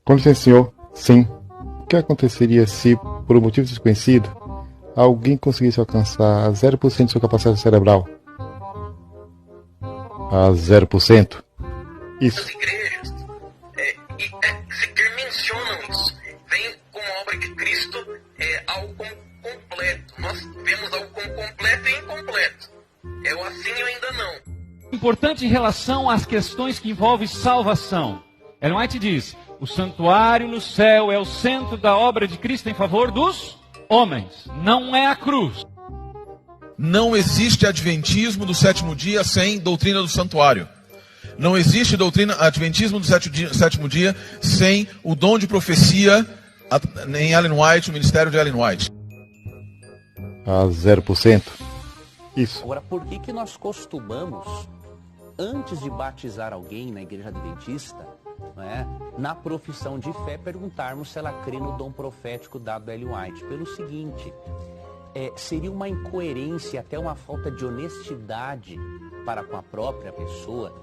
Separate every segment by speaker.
Speaker 1: Com licença, senhor. Sim. O que aconteceria se, por um motivo desconhecido, alguém conseguisse alcançar 0% de sua capacidade cerebral? A 0%? Isso.
Speaker 2: As igrejas sequer mencionam isso. Vem como obra de Cristo algo como completo. Nós vemos algo como completo e incompleto. É o assim e o ainda não.
Speaker 3: Importante em relação às questões que envolvem salvação. Ellen White diz: o santuário no céu é o centro da obra de Cristo em favor dos homens, não é a cruz.
Speaker 4: Não existe adventismo do sétimo dia sem doutrina do santuário. Não existe adventismo do sétimo dia sem o dom de profecia em Ellen White, o ministério de Ellen White.
Speaker 1: A 0%? Isso.
Speaker 5: Agora, por que nós costumamos, antes de batizar alguém na igreja adventista, na profissão de fé, perguntarmos se ela crê no dom profético dado a Ellen White? Pelo seguinte, seria uma incoerência, até uma falta de honestidade para com a própria pessoa,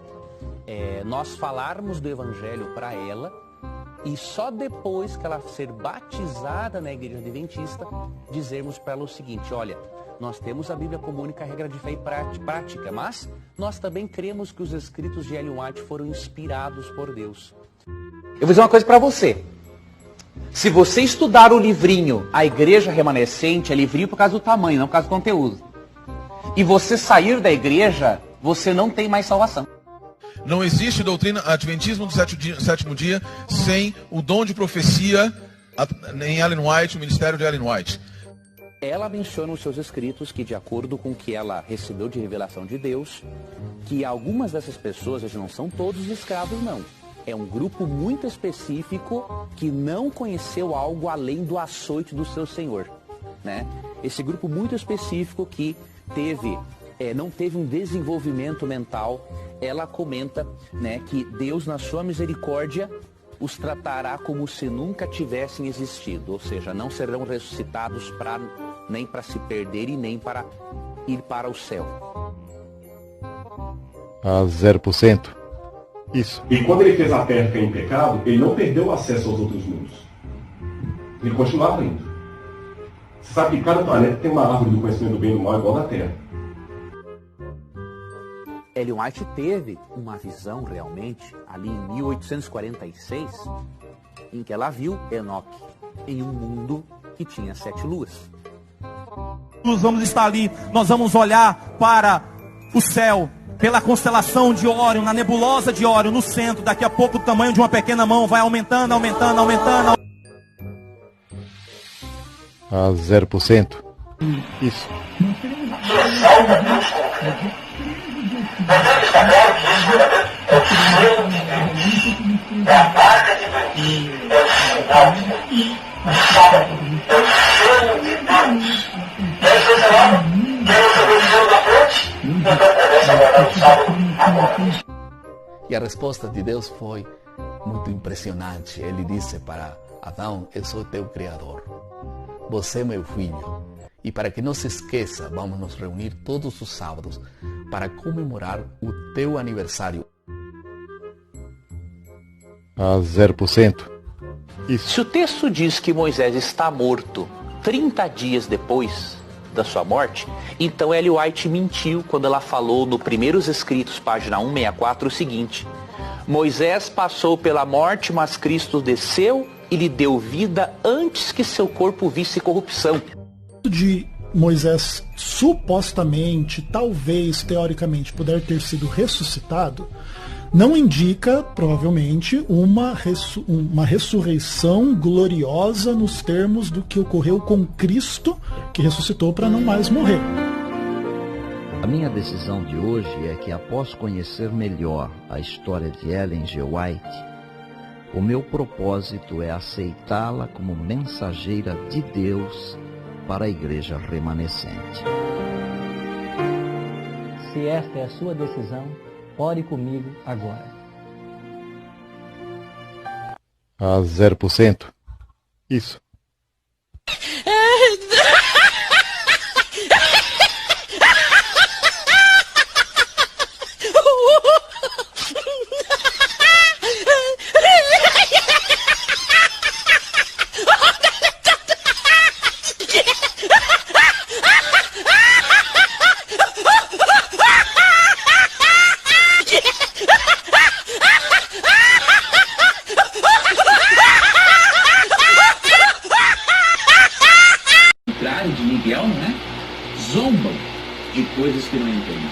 Speaker 5: nós falarmos do evangelho para ela e só depois que ela ser batizada na igreja adventista, dizermos para ela o seguinte: olha, nós temos a Bíblia como única regra de fé e prática, mas nós também cremos que os escritos de Ellen White foram inspirados por Deus.
Speaker 6: Eu vou dizer uma coisa para você. Se você estudar o livrinho A Igreja Remanescente, é livrinho por causa do tamanho, não por causa do conteúdo, e você sair da igreja, você não tem mais salvação.
Speaker 4: Não existe adventismo do sétimo dia sem o dom de profecia em Ellen White, o ministério de Ellen White.
Speaker 5: Ela menciona nos seus escritos que, de acordo com o que ela recebeu de revelação de Deus, que algumas dessas pessoas, eles não são todos escravos, não. É um grupo muito específico que não conheceu algo além do açoite do seu Senhor, né? Esse grupo muito específico que não teve um desenvolvimento mental, ela comenta, né, que Deus, na sua misericórdia, os tratará como se nunca tivessem existido, ou seja, não serão ressuscitados nem para se perder e nem para ir para o céu.
Speaker 1: A 0%? Isso.
Speaker 7: E quando ele fez a terra cair em pecado, ele não perdeu o acesso aos outros mundos. Ele continuava indo. Você sabe que cada planeta tem uma árvore do conhecimento do bem e do mal igual da Terra.
Speaker 5: Ellen White teve uma visão realmente, ali em 1846, em que ela viu Enoque em um mundo que tinha 7 luas.
Speaker 8: Nós vamos estar ali, nós vamos olhar para o céu, pela constelação de Órion, na nebulosa de Órion, no centro. Daqui a pouco o tamanho de uma pequena mão vai aumentando, aumentando, aumentando.
Speaker 1: A 0%? Isso.
Speaker 9: E a resposta de Deus foi muito impressionante. Ele disse para Adão: eu sou teu criador, você é meu filho. E para que não se esqueça, vamos nos reunir todos os sábados para comemorar o teu aniversário.
Speaker 1: A 0%? Isso.
Speaker 5: Se o texto diz que Moisés está morto 30 dias depois da sua morte, então Ellen White mentiu quando ela falou no Primeiros Escritos, página 164, o seguinte: Moisés passou pela morte, mas Cristo desceu e lhe deu vida antes que seu corpo visse corrupção.
Speaker 10: De Moisés supostamente, talvez, teoricamente, puder ter sido ressuscitado, não indica, provavelmente, uma ressurreição gloriosa nos termos do que ocorreu com Cristo, que ressuscitou para não mais morrer.
Speaker 11: A minha decisão de hoje é que, após conhecer melhor a história de Ellen G. White, o meu propósito é aceitá-la como mensageira de Deus para a igreja remanescente.
Speaker 12: Se esta é a sua decisão, ore comigo agora.
Speaker 1: A 0%? Isso.
Speaker 13: coisas que não entendem.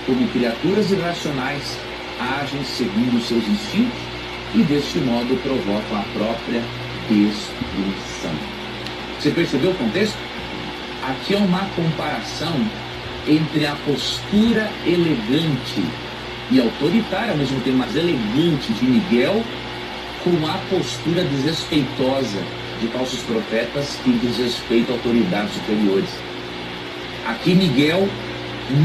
Speaker 13: Como criaturas irracionais, agem segundo os seus instintos e, deste modo, provocam a própria destruição. Você percebeu o contexto? Aqui é uma comparação entre a postura elegante e autoritária, ao mesmo tempo mais elegante, de Miguel, com a postura desrespeitosa de falsos profetas que desrespeitam autoridades superiores. Aqui Miguel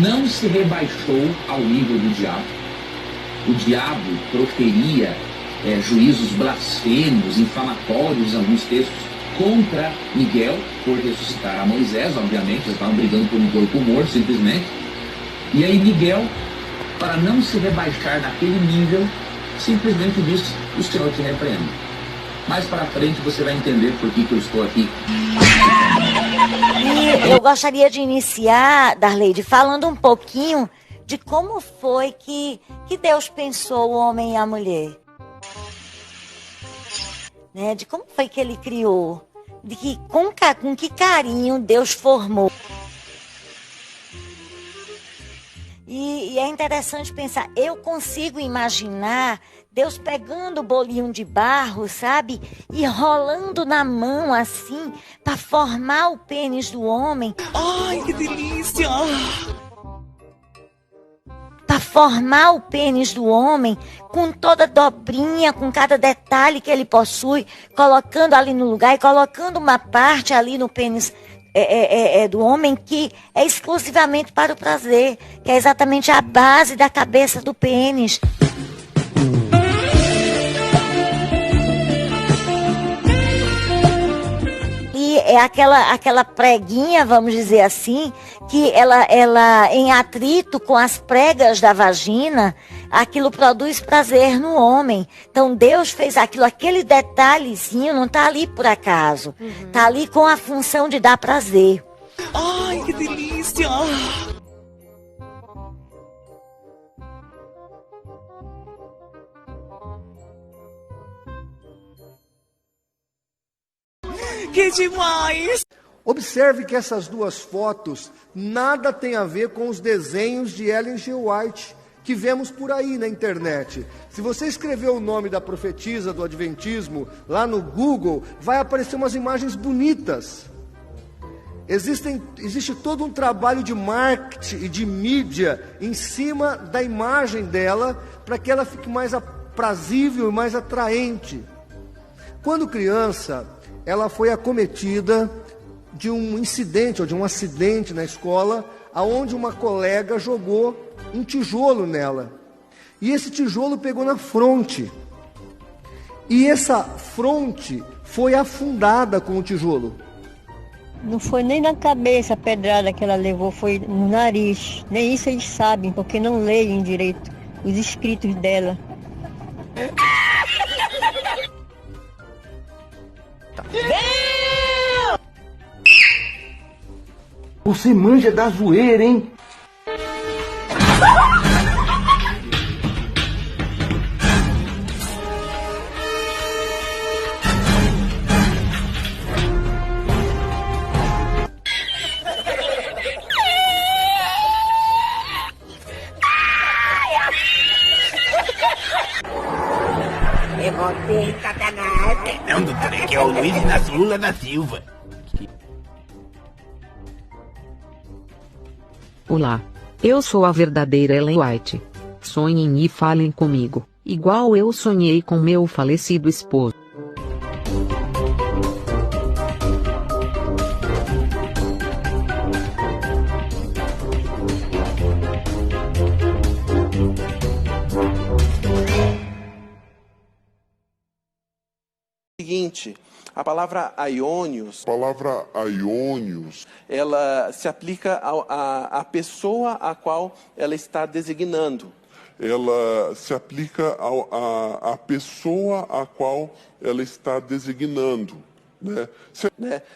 Speaker 13: não se rebaixou ao nível do diabo. O diabo proferia juízos blasfemos, infamatórios, em alguns textos, contra Miguel por ressuscitar a Moisés, obviamente, eles estavam brigando por um corpo morto, simplesmente. E aí Miguel, para não se rebaixar daquele nível, simplesmente disse: o Senhor te repreende. Mais para frente você vai entender por que eu estou aqui.
Speaker 14: E eu gostaria de iniciar, Darleide, falando um pouquinho de como foi que Deus pensou o homem e a mulher. Né? De como foi que ele criou. De que, com que carinho Deus formou. E é interessante pensar, eu consigo imaginar Deus pegando o bolinho de barro, sabe? E rolando na mão assim, para formar o pênis do homem. Ai, que delícia! Para formar o pênis do homem, com toda dobrinha, com cada detalhe que ele possui, colocando ali no lugar e colocando uma parte ali no pênis do homem que é exclusivamente para o prazer, que é exatamente a base da cabeça do pênis. E é aquela preguinha, vamos dizer assim, que ela em atrito com as pregas da vagina, aquilo produz prazer no homem. Então Deus fez aquilo, aquele detalhezinho não está ali por acaso. Está ali com a função de dar prazer. Ai, que delícia!
Speaker 15: Que demais! Observe que essas duas fotos nada tem a ver com os desenhos de Ellen G. White que vemos por aí na internet. Se você escrever o nome da profetisa do Adventismo lá no Google, vai aparecer umas imagens bonitas. Existe todo um trabalho de marketing e de mídia em cima da imagem dela, para que ela fique mais aprazível e mais atraente. Quando criança, ela foi acometida de um incidente, ou de um acidente na escola, aonde uma colega jogou um tijolo nela. E esse tijolo pegou na fronte. E essa fronte foi afundada com o tijolo.
Speaker 16: Não foi nem na cabeça a pedrada que ela levou, foi no nariz. Nem isso eles sabem, porque não leem direito os escritos dela.
Speaker 17: Você manja da zoeira, hein?
Speaker 18: É você, Satanás.
Speaker 17: Não, doutor, é que é o Luiz Inácio Lula da Silva.
Speaker 19: Olá, eu sou a verdadeira Ellen White. Sonhem e falem comigo, igual eu sonhei com meu falecido esposo.
Speaker 20: Seguinte, a palavra aionios, ela se aplica à pessoa a qual ela está designando.
Speaker 21: Ela se aplica à pessoa a qual ela está designando. Né?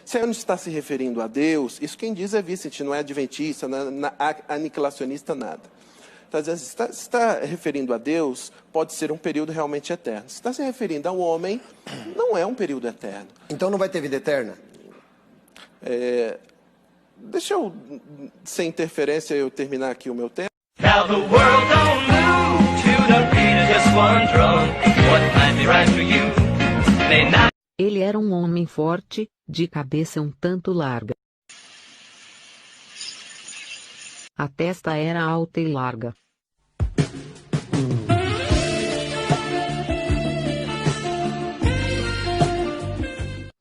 Speaker 20: Se ela não está se referindo a Deus, isso quem diz é Vicente, não é adventista, não é aniquilacionista, nada. Então, às vezes, se está referindo a Deus, pode ser um período realmente eterno. Se está se referindo ao homem, não é um período eterno.
Speaker 15: Então não vai ter vida eterna?
Speaker 20: Deixa eu, sem interferência, eu terminar aqui o meu tempo.
Speaker 2: Now the world don't move to the beat of just one drum. What might be right for you may not.
Speaker 19: Ele era um homem forte, de cabeça um tanto larga. A testa era alta e larga.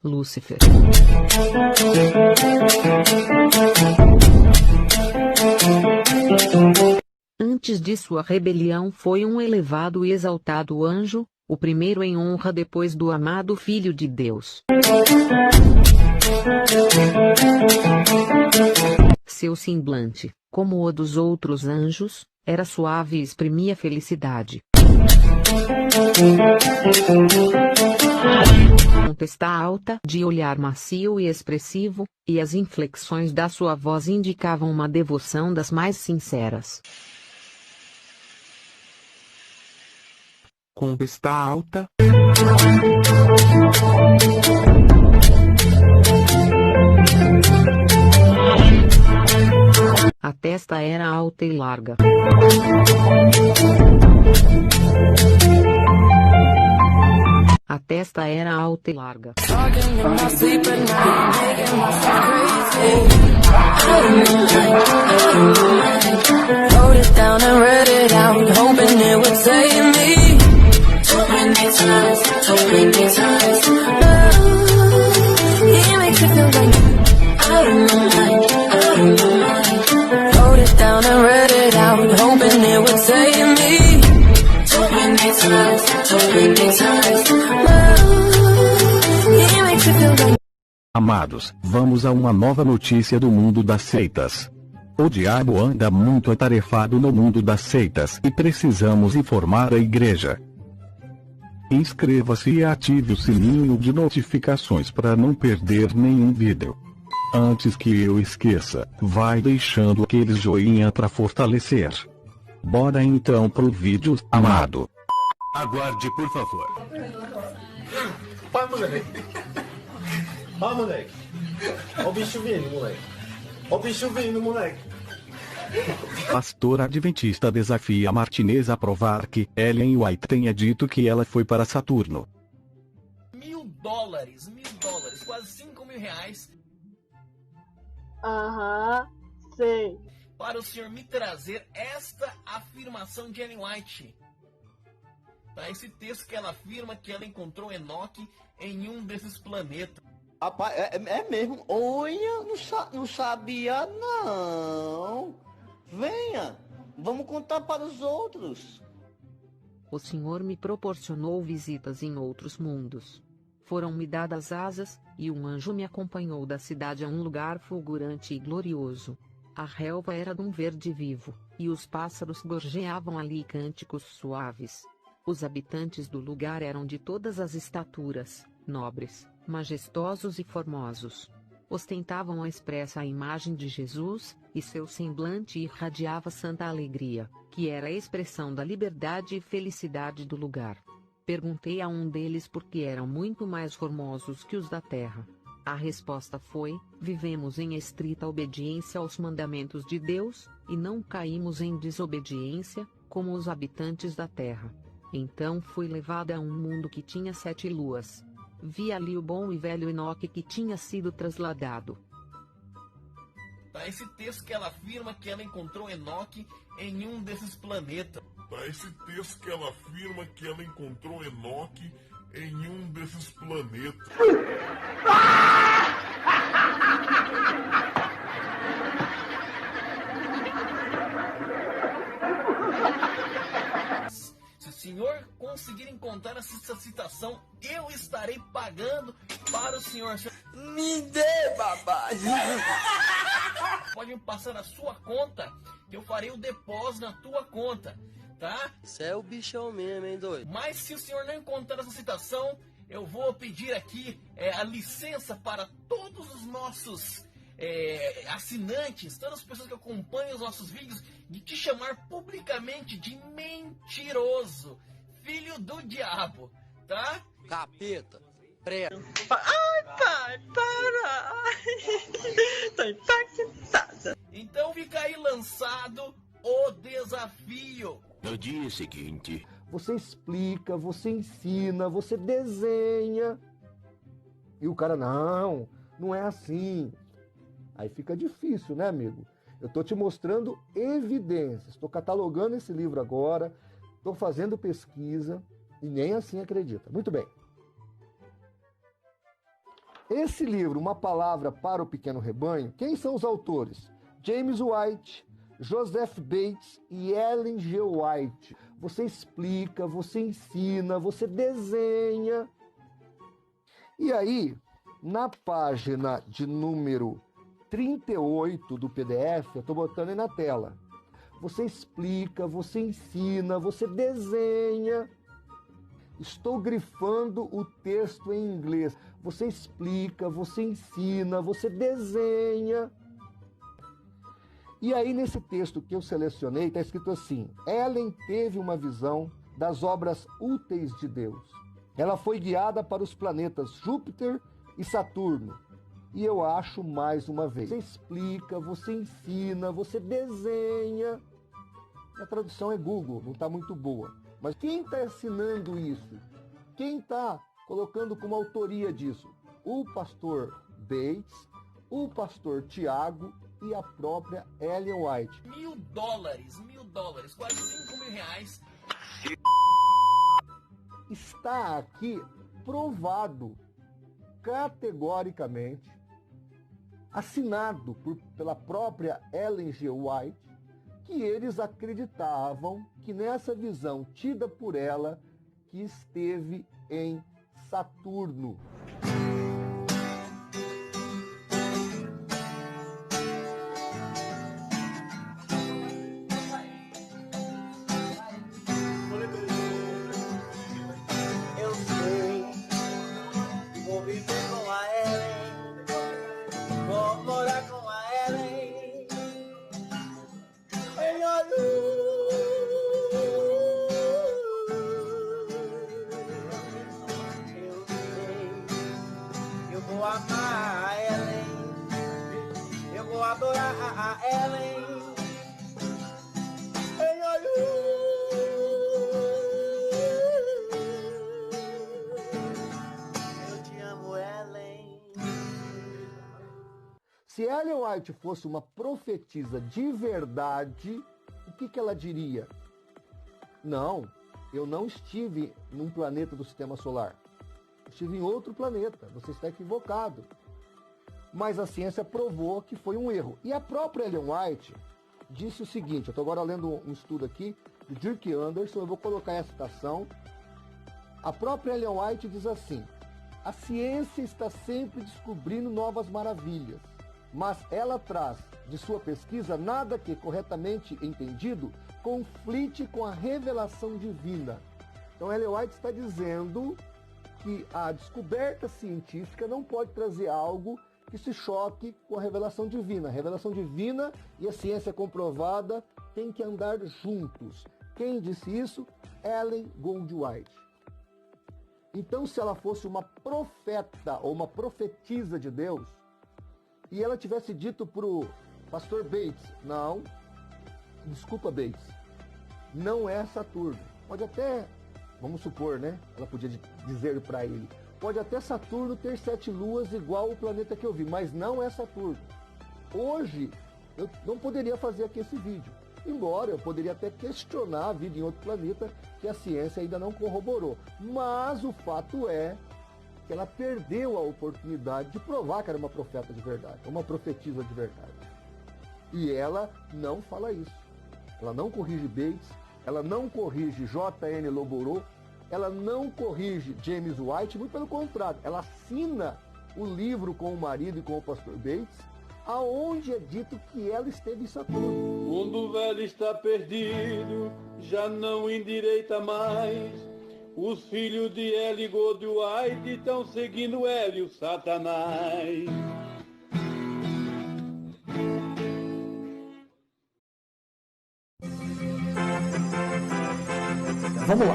Speaker 19: Lúcifer. Antes de sua rebelião foi um elevado e exaltado anjo, o primeiro em honra depois do amado Filho de Deus. Seu semblante, como o dos outros anjos, era suave e exprimia felicidade. Com testa alta, de olhar macio e expressivo, e as inflexões da sua voz indicavam uma devoção das mais sinceras.
Speaker 22: Com testa alta.
Speaker 19: A testa era alta e larga. A testa era alta e larga.
Speaker 23: Amados, vamos a uma nova notícia do mundo das seitas. O diabo anda muito atarefado no mundo das seitas e precisamos informar a igreja. Inscreva-se e ative o sininho de notificações para não perder nenhum vídeo. Antes que eu esqueça, vai deixando aquele joinha para fortalecer. Bora então pro vídeo, amado.
Speaker 22: Aguarde, por favor.
Speaker 24: Vai, moleque. Vai, moleque. Ó o bicho vindo, moleque. Ó o bicho vindo, moleque.
Speaker 23: Pastor adventista desafia Martinez a provar que Ellen White tenha dito que ela foi para Saturno.
Speaker 25: $1.000, quase R$5.000.
Speaker 26: Aham, sei.
Speaker 25: Para o senhor me trazer esta afirmação de Ellen White. Tá, esse texto que ela afirma que ela encontrou Enoque em um desses planetas.
Speaker 27: Rapaz, é mesmo? Olha, não sabia não. Venha, vamos contar para os outros.
Speaker 19: O Senhor me proporcionou visitas em outros mundos. Foram-me dadas asas, e um anjo me acompanhou da cidade a um lugar fulgurante e glorioso. A relva era de um verde vivo, e os pássaros gorjeavam ali cânticos suaves. Os habitantes do lugar eram de todas as estaturas, nobres, majestosos e formosos. Ostentavam a expressa imagem de Jesus, e seu semblante irradiava santa alegria, que era a expressão da liberdade e felicidade do lugar. Perguntei a um deles por que eram muito mais formosos que os da terra. A resposta foi: vivemos em estrita obediência aos mandamentos de Deus, e não caímos em desobediência, como os habitantes da terra. Então fui levada a um mundo que tinha 7 luas. Vi ali o bom e velho Enoque que tinha sido trasladado.
Speaker 25: Tá, esse texto que ela afirma que ela encontrou Enoque em um desses planetas.
Speaker 21: Tá, esse texto que ela afirma que ela encontrou Enoque em um desses planetas.
Speaker 25: Se o senhor conseguir encontrar essa citação, eu estarei pagando para o senhor.
Speaker 27: Me dê, papai.
Speaker 25: Pode me passar a sua conta, que eu farei o depósito na tua conta, tá?
Speaker 27: Você é o bichão mesmo, hein, doido?
Speaker 25: Mas se o senhor não encontrar essa citação, eu vou pedir aqui a licença para todos os nossos assinantes, todas as pessoas que acompanham os nossos vídeos, de te chamar publicamente de mentiroso, filho do diabo, tá?
Speaker 27: Capeta.
Speaker 26: Ai, pai, para! Tô impactada.
Speaker 25: Então fica aí lançado o desafio.
Speaker 17: No dia seguinte,
Speaker 3: você explica, você ensina, você desenha. E o cara, não é assim. Aí fica difícil, né, amigo? Eu tô te mostrando evidências. Estou catalogando esse livro agora, estou fazendo pesquisa e nem assim acredita. Muito bem. Esse livro, Uma Palavra para o Pequeno Rebanho, quem são os autores? James White, Joseph Bates e Ellen G. White. Você explica, você ensina, você desenha. E aí, na página de número 38 do PDF, eu estou botando aí na tela. Você explica, você ensina, você desenha. Estou grifando o texto em inglês. Você explica, você ensina, você desenha. E aí, nesse texto que eu selecionei, está escrito assim: Ellen teve uma visão das obras úteis de Deus. Ela foi guiada para os planetas Júpiter e Saturno. E eu acho, mais uma vez, você explica, você ensina, você desenha. A tradução é Google, não está muito boa. Mas quem está ensinando isso? Quem está colocando como autoria disso? O pastor Bates, o pastor Tiago e a própria Ellen White.
Speaker 25: $1.000, quase R$5.000.
Speaker 3: Está aqui provado, categoricamente, assinado pela própria Ellen G. White, que eles acreditavam que nessa visão tida por ela, que esteve em Saturno.
Speaker 27: Eu sei, vou viver com a Ellen, vou morar com a Ellen, em olho. Eu sei, eu vou amar a Ellen, eu vou adorar a Ellen, em olho.
Speaker 3: Se Ellen White fosse uma profetisa de verdade, o que ela diria? Não, eu não estive num planeta do sistema solar. Estive em outro planeta, você está equivocado. Mas a ciência provou que foi um erro. E a própria Ellen White disse o seguinte, eu estou agora lendo um estudo aqui de Dirk Anderson, eu vou colocar a citação. A própria Ellen White diz assim: a ciência está sempre descobrindo novas maravilhas, mas ela traz de sua pesquisa nada que, corretamente entendido, conflite com a revelação divina. Então Ellen White está dizendo que a descoberta científica não pode trazer algo que se choque com a revelação divina. A revelação divina e a ciência comprovada têm que andar juntos. Quem disse isso? Ellen Goldwhite. Então, se ela fosse uma profeta ou uma profetisa de Deus, e ela tivesse dito para o pastor Bates, não, desculpa Bates, não é Saturno. Pode até, vamos supor, né? Ela podia dizer para ele, pode até Saturno ter 7 luas igual o planeta que eu vi, mas não é Saturno. Hoje, eu não poderia fazer aqui esse vídeo. Embora eu poderia até questionar a vida em outro planeta que a ciência ainda não corroborou. Mas o fato é que ela perdeu a oportunidade de provar que era uma profeta de verdade, uma profetisa de verdade. E ela não fala isso. Ela não corrige Bates, ela não corrige J.N. Loborô, ela não corrige James White, muito pelo contrário, ela assina o livro com o marido e com o pastor Bates, aonde é dito que ela esteve em Saturno.
Speaker 4: Quando o velho está perdido, já não endireita mais. Os filhos de Ellen Goldwhite estão seguindo Hélio Satanás.
Speaker 10: Vamos lá.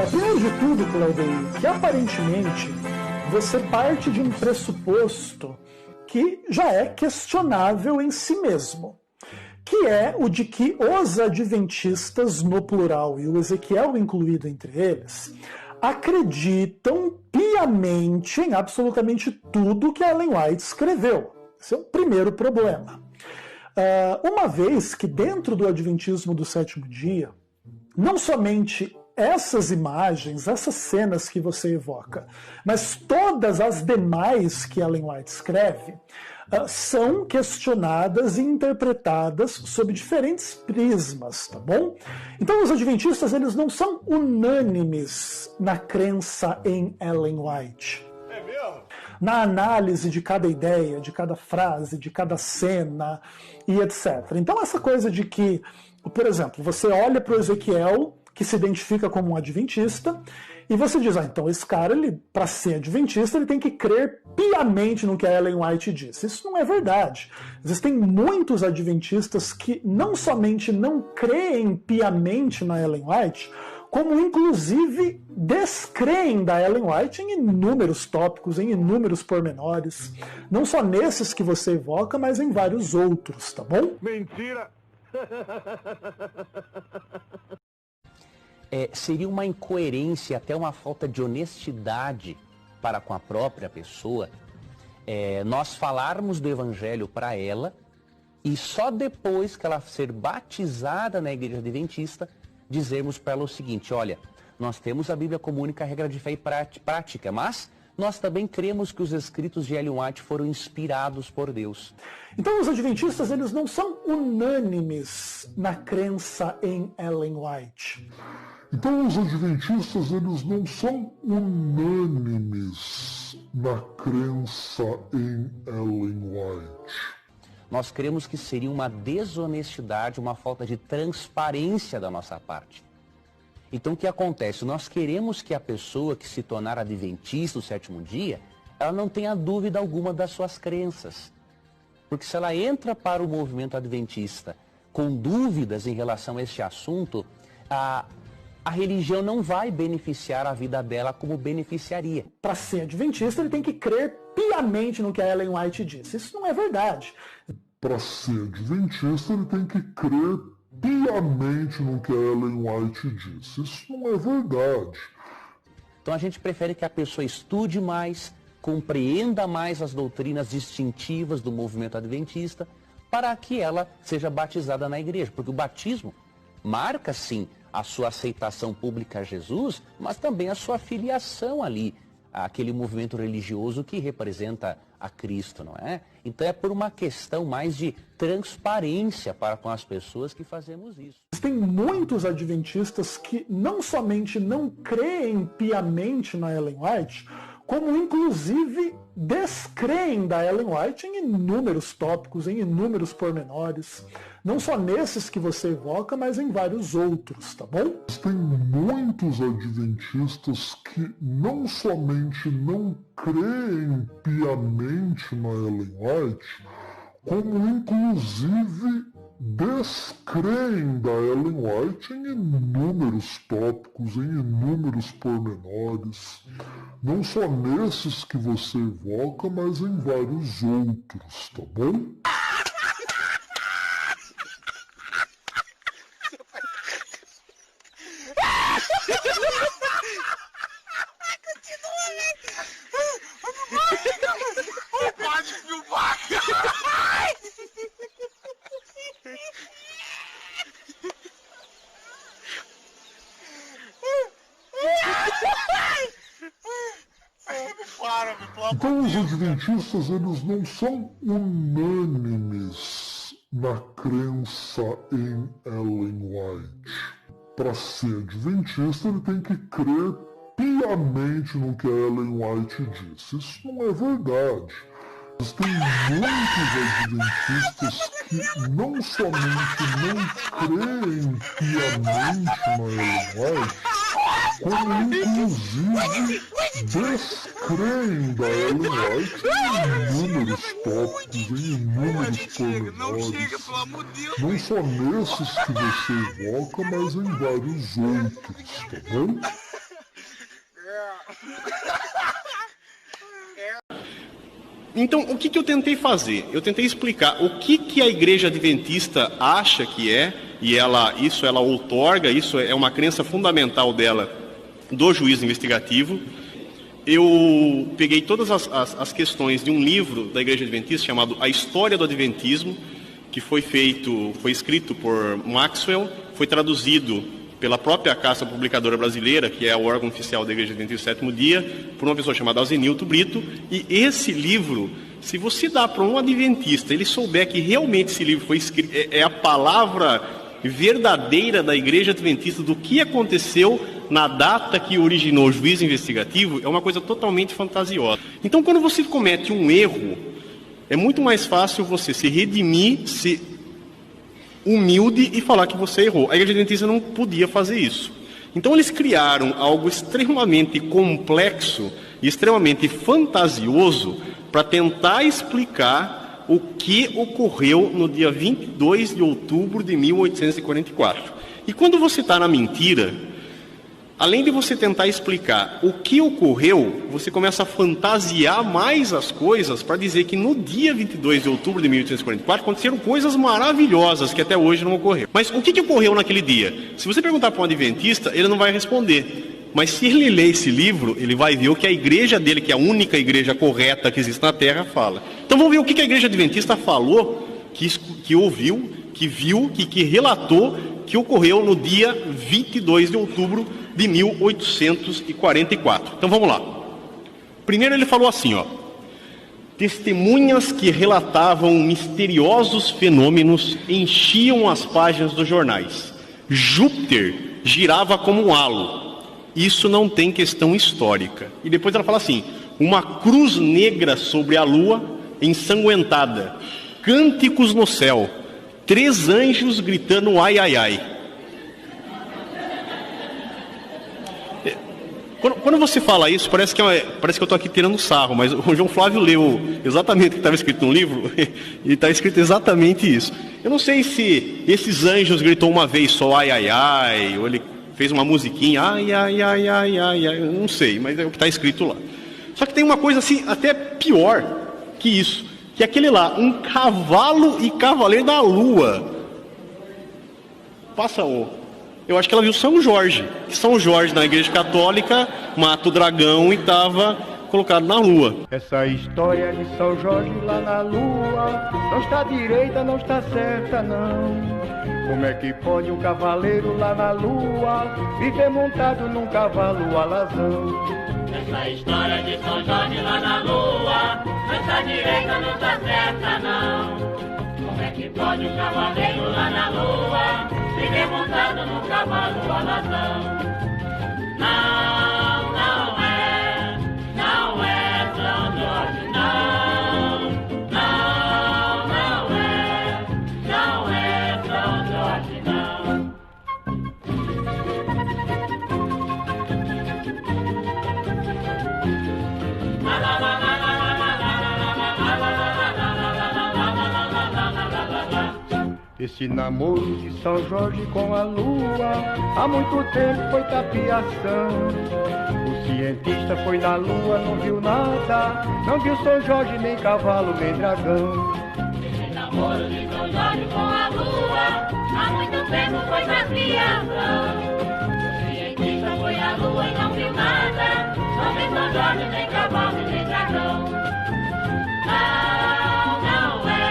Speaker 10: Primeiro de tudo, Claudem, que aparentemente você parte de um pressuposto que já é questionável em si mesmo, que é o de que os adventistas, no plural, e o Ezequiel incluído entre eles, acreditam piamente em absolutamente tudo que Ellen White escreveu. Esse é o primeiro problema. Uma vez que dentro do Adventismo do Sétimo Dia, não somente essas imagens, essas cenas que você evoca, mas todas as demais que Ellen White escreve, são questionadas e interpretadas sob diferentes prismas, tá bom? Então os adventistas, eles não são unânimes na crença em Ellen White.
Speaker 24: É mesmo?
Speaker 10: Na análise de cada ideia, de cada frase, de cada cena e etc. Então essa coisa de que, por exemplo, você olha para o Ezequiel, que se identifica como um adventista, e você diz, então esse cara, para ser adventista, ele tem que crer piamente no que a Ellen White disse. Isso não é verdade. Existem muitos adventistas que não somente não creem piamente na Ellen White, como inclusive descreem da Ellen White em inúmeros tópicos, em inúmeros pormenores. Não só nesses que você evoca, mas em vários outros, tá bom?
Speaker 24: Mentira!
Speaker 5: Seria uma incoerência, até uma falta de honestidade para com a própria pessoa, nós falarmos do Evangelho para ela e só depois que ela ser batizada na Igreja Adventista, dizermos para ela o seguinte, olha, nós temos a Bíblia como única regra de fé e prática, mas nós também cremos que os escritos de Ellen White foram inspirados por Deus.
Speaker 10: Então os adventistas, eles não são unânimes na crença em Ellen White.
Speaker 21: Então os adventistas, eles não são unânimes na crença em Ellen White.
Speaker 5: Nós cremos que seria uma desonestidade, uma falta de transparência da nossa parte. Então o que acontece? Nós queremos que a pessoa que se tornar adventista do sétimo dia, ela não tenha dúvida alguma das suas crenças. Porque se ela entra para o movimento adventista com dúvidas em relação a este assunto, a religião não vai beneficiar a vida dela como beneficiaria.
Speaker 10: Para ser adventista, ele tem que crer piamente no que a Ellen White disse. Isso não é verdade.
Speaker 21: Para ser adventista, ele tem que crer piamente no que a Ellen White disse. Isso não é verdade.
Speaker 5: Então a gente prefere que a pessoa estude mais, compreenda mais as doutrinas distintivas do movimento adventista, para que ela seja batizada na igreja. Porque o batismo marca, sim, a sua aceitação pública a Jesus, mas também a sua filiação ali, àquele movimento religioso que representa a Cristo, não é? Então é por uma questão mais de transparência para com as pessoas que fazemos isso.
Speaker 10: Tem muitos adventistas que não somente não creem piamente na Ellen White, como inclusive descreem da Ellen White em inúmeros tópicos, em inúmeros pormenores. Não só nesses que você evoca, mas em vários outros, tá bom?
Speaker 21: Tem muitos adventistas que não somente não creem piamente na Ellen White, como inclusive descreem da Ellen White em inúmeros tópicos, em inúmeros pormenores. Não só nesses que você evoca, mas em vários outros, tá bom?
Speaker 27: Pode filmar!
Speaker 21: Então os adventistas, eles não são unânimes na crença em Ellen White. Para ser adventista, ele tem que crer piamente no que a Ellen White disse. Isso não é verdade. Tem muitos adventistas que não somente não creem piamente na Ellen White, como inclusive descreem da Ellen White em inúmeros tópicos, em inúmeros pormenores. Não só nesses que você evoca, mas em vários outros, tá bom?
Speaker 1: Então, o que eu tentei fazer? Eu tentei explicar o que a Igreja Adventista acha que é, e isso ela outorga, isso é uma crença fundamental dela, do juízo investigativo. Eu peguei todas as questões de um livro da Igreja Adventista chamado A História do Adventismo, que foi escrito por Maxwell, foi traduzido pela própria Casa Publicadora Brasileira, que é o órgão oficial da Igreja Adventista do Sétimo Dia, por uma pessoa chamada Alzenilto Brito. E esse livro, se você dá para um adventista, ele souber que realmente esse livro foi escrito, é a palavra verdadeira da Igreja Adventista do que aconteceu na data que originou o juízo investigativo, é uma coisa totalmente fantasiosa. Então, quando você comete um erro, é muito mais fácil você se redimir, se humilde e falar que você errou. A Igreja Adventista não podia fazer isso. Então eles criaram algo extremamente complexo e extremamente fantasioso para tentar explicar o que ocorreu no dia 22 de outubro de 1844. E quando você está na mentira, além de você tentar explicar o que ocorreu, você começa a fantasiar mais as coisas para dizer que no dia 22 de outubro de 1844 aconteceram coisas maravilhosas que até hoje não ocorreram. Mas o que ocorreu naquele dia? Se você perguntar para um adventista, ele não vai responder. Mas se ele ler esse livro, ele vai ver o que a igreja dele, que é a única igreja correta que existe na Terra, fala. Então vamos ver o que a Igreja Adventista falou, que ouviu, que viu, que relatou, que ocorreu no dia 22 de outubro de 1844. Então vamos lá. Primeiro ele falou assim, testemunhas que relatavam misteriosos fenômenos enchiam as páginas dos jornais. Júpiter girava como um halo. Isso não tem questão histórica. E depois ela fala assim, uma cruz negra sobre a lua ensanguentada, cânticos no céu, 3 anjos gritando ai, ai, ai. Quando você fala isso, parece que eu estou aqui tirando sarro, mas o João Flávio leu exatamente o que estava escrito no livro, e está escrito exatamente isso. Eu não sei se esses anjos gritou uma vez só ai, ai, ai, ou ele fez uma musiquinha, ai, ai, ai, ai, ai, ai, eu não sei, mas é o que está escrito lá. Só que tem uma coisa assim, até pior que isso, que é aquele lá, um cavalo e cavaleiro da lua. Eu acho que ela viu São Jorge. São Jorge, na Igreja Católica, mata o dragão e estava colocado na lua.
Speaker 6: Essa história de São Jorge lá na lua não está direita, não está certa, não. Como é que pode um cavaleiro lá na lua viver montado num cavalo alazão?
Speaker 2: Essa história de São Jorge lá na lua não está direita, não está certa, não. Como é que pode um cavaleiro lá na lua viver montado num cavalo alazão? Não, não é São Jorge, não. Não é São Jorge, não.
Speaker 6: Esse namoro de São Jorge com a lua há muito tempo foi tapiação. O cientista foi na lua, não viu nada, não viu São Jorge, nem cavalo, nem dragão.
Speaker 2: Esse namoro de São Jorge com a lua há muito tempo foi tapiação. O cientista foi na lua e não viu nada, não viu São Jorge, nem cavalo, nem dragão. Não é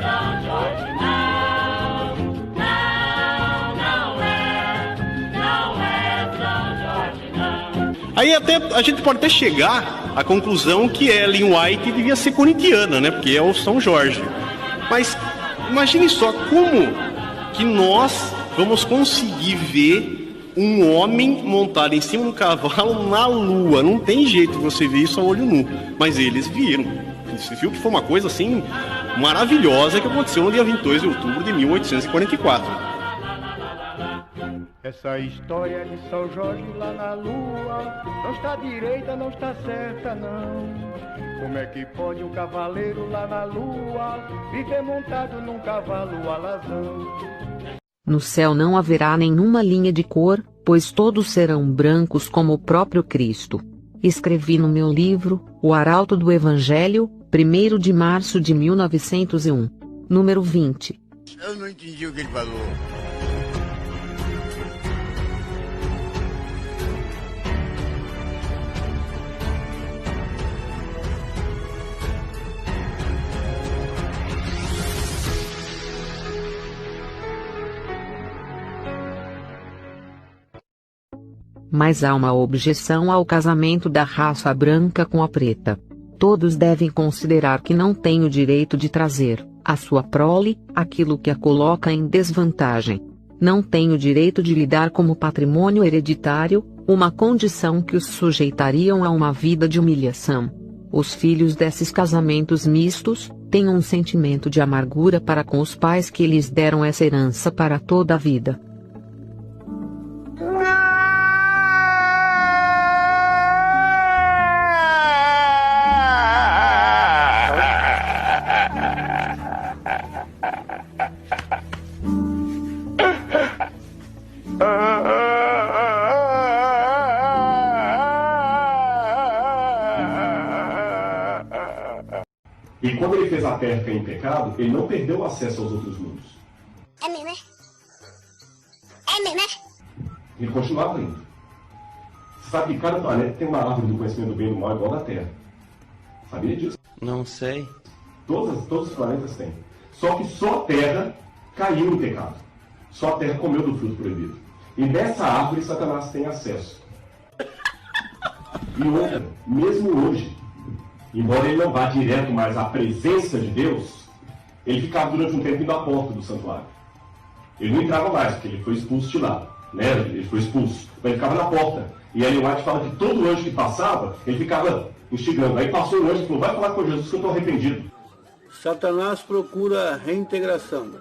Speaker 2: São Jorge, não é São Jorge, não.
Speaker 1: Aí a gente pode até chegar à conclusão que Ellen White devia ser corintiana, né? Porque é o São Jorge. Mas imagine só como que nós vamos conseguir ver um homem montado em cima de um cavalo na lua. Não tem jeito de você ver isso a olho nu. Mas eles viram. Você viu que foi uma coisa assim maravilhosa que aconteceu no dia 22 de outubro de 1844.
Speaker 6: Essa história de São Jorge lá na lua não está direita, não está certa, não. Como é que pode um cavaleiro lá na lua viver montado num cavalo alazão?
Speaker 19: No céu não haverá nenhuma linha de cor, pois todos serão brancos como o próprio Cristo. Escrevi no meu livro, O Arauto do Evangelho, 1º de março de 1901. Número 20.
Speaker 27: Eu não entendi o que ele falou.
Speaker 19: Mas há uma objeção ao casamento da raça branca com a preta. Todos devem considerar que não tem o direito de trazer à sua prole aquilo que a coloca em desvantagem. Não tem o direito de lhe dar como patrimônio hereditário uma condição que os sujeitariam a uma vida de humilhação. Os filhos desses casamentos mistos têm um sentimento de amargura para com os pais que lhes deram essa herança para toda a vida.
Speaker 7: E quando ele fez a terra cair em pecado, ele não perdeu o acesso aos outros mundos.
Speaker 18: É mesmo, é? É mesmo, é?
Speaker 7: Ele continuava indo. Você sabe que cada planeta tem uma árvore do conhecimento do bem e do mal igual da Terra. Sabia disso?
Speaker 8: Não sei.
Speaker 7: Todos os planetas têm. Só que só a Terra caiu em pecado. Só a Terra comeu do fruto proibido. E nessa árvore Satanás tem acesso. E outra, mesmo hoje, embora ele não vá direto mais à presença de Deus, ele ficava durante um tempo indo à porta do santuário. Ele não entrava mais, porque ele foi expulso de lá. Né? Ele foi expulso. Mas ele ficava na porta. E Ellen White fala que todo anjo que passava, ele ficava instigando. Aí passou o anjo e falou, vai falar com Jesus que eu estou arrependido.
Speaker 4: Satanás procura reintegração.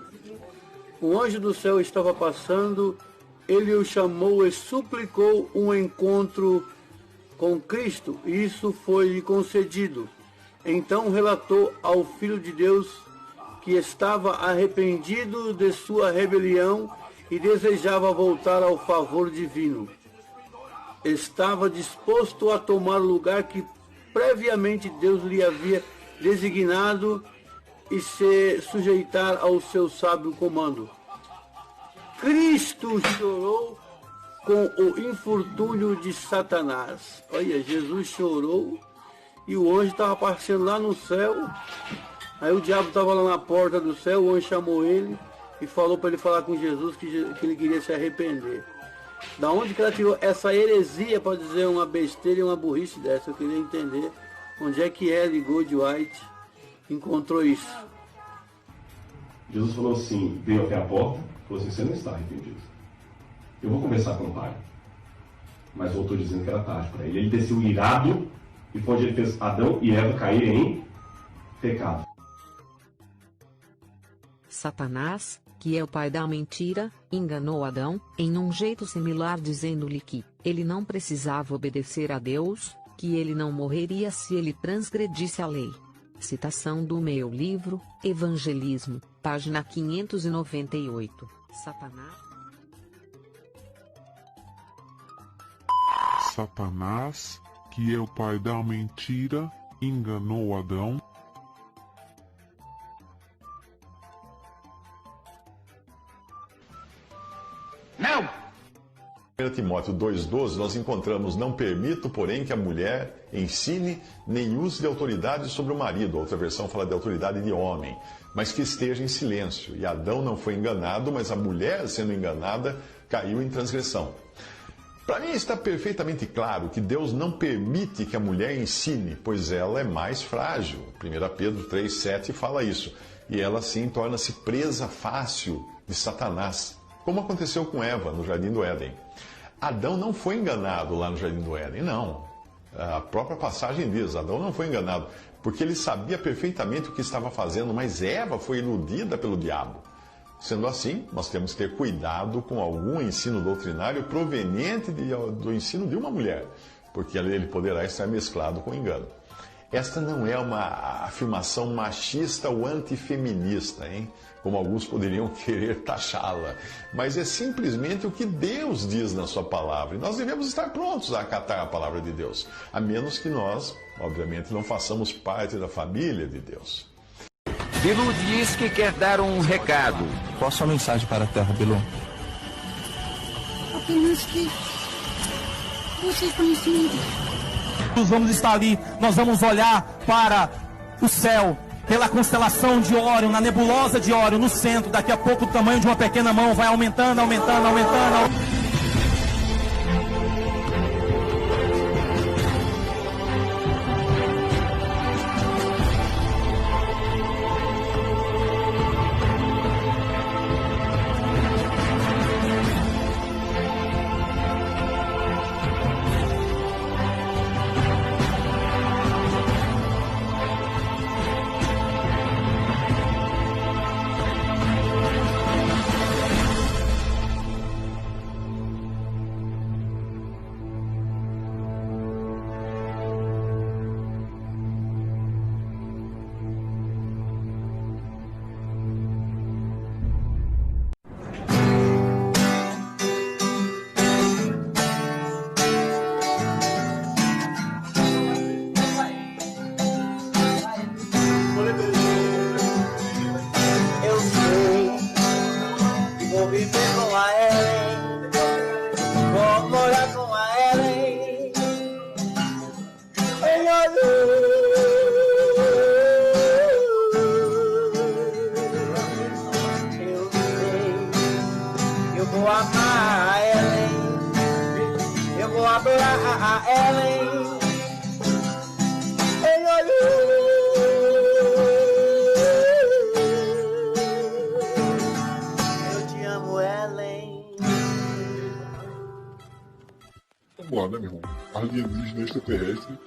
Speaker 4: O anjo do céu estava passando, ele o chamou e suplicou um encontro com Cristo, e isso foi-lhe concedido. Então relatou ao Filho de Deus que estava arrependido de sua rebelião e desejava voltar ao favor divino. Estava disposto a tomar o lugar que previamente Deus lhe havia designado e se sujeitar ao seu sábio comando. Cristo chorou com o infortúnio de Satanás. Olha, Jesus chorou e o anjo estava passeando lá no céu. Aí o diabo estava lá na porta do céu, o anjo chamou ele e falou para ele falar com Jesus que ele queria se arrepender. Da onde que ela tirou essa heresia para dizer uma besteira e uma burrice dessa? Eu queria entender onde é que Ellen White encontrou isso.
Speaker 7: Jesus falou assim, veio até a porta, falou assim, você não está arrependido. Eu vou conversar com o pai. Mas voltou dizendo que era tarde para ele. Ele desceu irado e foi onde ele fez Adão e Eva caírem em pecado.
Speaker 19: Satanás, que é o pai da mentira, enganou Adão, em um jeito similar dizendo-lhe que ele não precisava obedecer a Deus, que ele não morreria se ele transgredisse a lei. Citação do meu livro, Evangelismo, página 598.
Speaker 21: Satanás, que é o pai da mentira, enganou Adão.
Speaker 9: Não! 1 Timóteo 2,12, nós encontramos, não permito, porém, que a mulher ensine nem use de autoridade sobre o marido. Outra versão fala de autoridade de homem, mas que esteja em silêncio. E Adão não foi enganado, mas a mulher, sendo enganada, caiu em transgressão. Para mim está perfeitamente claro que Deus não permite que a mulher ensine, pois ela é mais frágil. 1 Pedro 3,7 fala isso. E ela, assim, torna-se presa fácil de Satanás, como aconteceu com Eva no Jardim do Éden. Adão não foi enganado lá no Jardim do Éden, não. A própria passagem diz, Adão não foi enganado, porque ele sabia perfeitamente o que estava fazendo, mas Eva foi iludida pelo diabo. Sendo assim, nós temos que ter cuidado com algum ensino doutrinário proveniente do ensino de uma mulher, porque ele poderá estar mesclado com engano. Esta não é uma afirmação machista ou antifeminista, hein? Como alguns poderiam querer taxá-la. Mas é simplesmente o que Deus diz na sua palavra. E nós devemos estar prontos a acatar a palavra de Deus. A menos que nós, obviamente, não façamos parte da família de Deus.
Speaker 8: Bilu diz que quer dar um recado.
Speaker 11: Qual a sua mensagem para a Terra, Bilu?
Speaker 18: Apenas que vocês conhecem.
Speaker 12: Nós vamos estar ali, nós vamos olhar para o céu, pela constelação de Órion, na nebulosa de Órion, no centro. Daqui a pouco o tamanho de uma pequena mão vai aumentando, aumentando, aumentando.
Speaker 21: Alienígena, extraterrestre,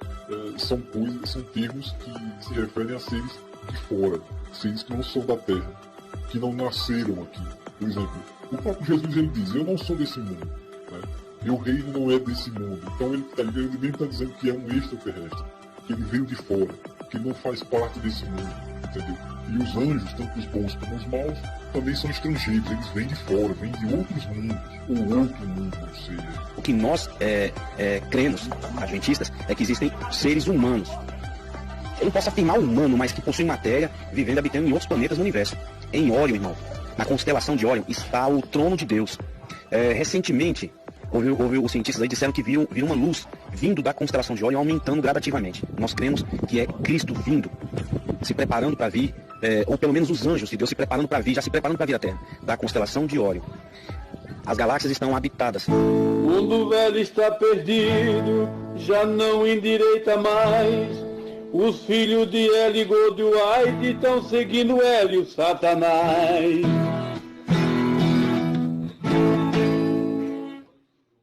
Speaker 21: são termos que se referem a seres de fora, seres que não são da Terra, que não nasceram aqui. Por exemplo, o próprio Jesus ele diz: eu não sou desse mundo, né? Meu reino não é desse mundo. Então ele mesmo está dizendo que é um extraterrestre, que ele veio de fora, que ele não faz parte desse mundo, entendeu? E os anjos, tanto os bons como os maus, também são estrangeiros, eles vêm de fora, vêm de outros mundos, ou outro mundo, ou seja.
Speaker 13: O que nós cremos, adventistas, é que existem seres humanos. Eu não posso afirmar humano, mas que possuem matéria, vivendo, habitando em outros planetas do universo. Em Órion, irmão, na constelação de Órion, está o trono de Deus. Recentemente, os cientistas aí disseram que viram uma luz vindo da constelação de Órion aumentando gradativamente. Nós cremos que é Cristo vindo, se preparando para vir, ou pelo menos os anjos de Deus se preparando para vir, já se preparando para vir à Terra, da constelação de Órion. As galáxias estão habitadas.
Speaker 4: O mundo velho está perdido, já não endireita mais. Os filhos de Eli Goldwhite estão seguindo Hélio Satanás.